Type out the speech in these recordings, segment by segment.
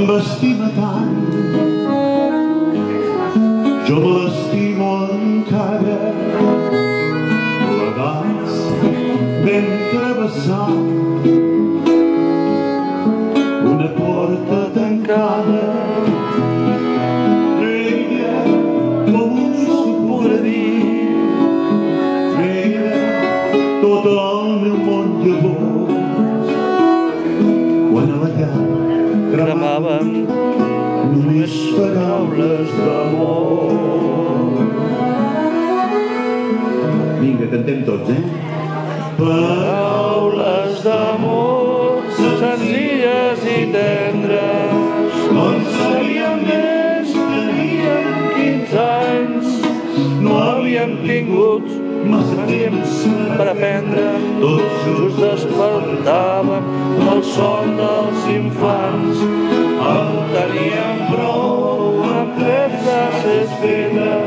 m'estima tant, jo l'estimo encara. Plegats vam travessar una porta tancada. Ella, com s'ho podrà dir, ella, tot el meu món llavors. Quan a la llar cremàvem només paraules d'amor. Vinga, cantem tots, paraules d'amor senzilles i tendres. No en sabíem més, teníem 15 anys, no havíem tingut massa temps per aprendre. Tot just despertàvem el son dels infants. En teníem prou amb 3 frases fetes.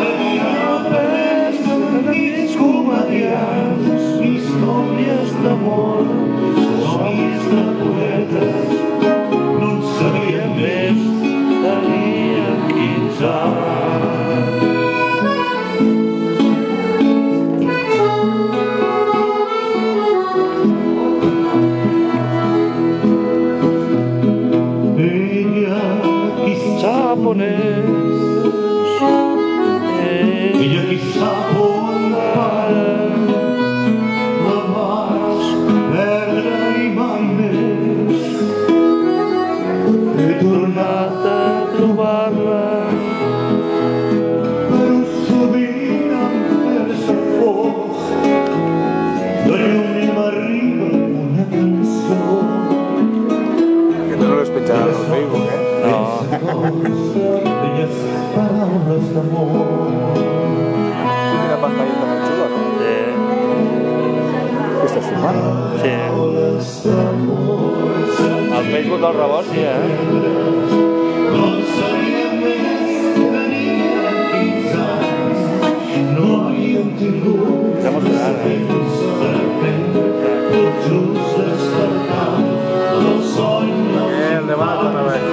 Havíem après antics comediants, històries d'amor, somnis de poetes. no en sabíem més. Teníem 15 anys. Japonès, Ella qui sap on para, la vaig perdre i mai més. He tornat a trobar-la, però sovint em persa fos. De lluny m'arriba una cançó. Aquest no l'has penjat al Facebook, no. Belles paraules d'amor. Quina pantalleta tan xula, no? Sí. Què estàs filmant? Sí. Al Facebook del Rebot, sí, No en sabíem més, teníem 15 anys. No havíem tingut Està emocionant, temps per aprendre. Tot just despertant el son dels El debat una vez.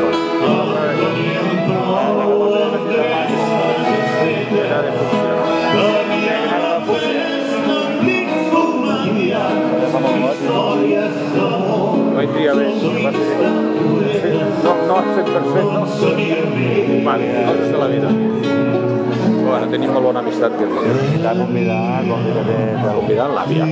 teníem prou amb 3 frases fetes. Havíem après antics comediants, històries d'amor. No hi tria bé. No al 100%, no? Vale, coses de la vida. Bueno, tenim molt bona amistat que Convidar l'àvia. convidant l'àvia.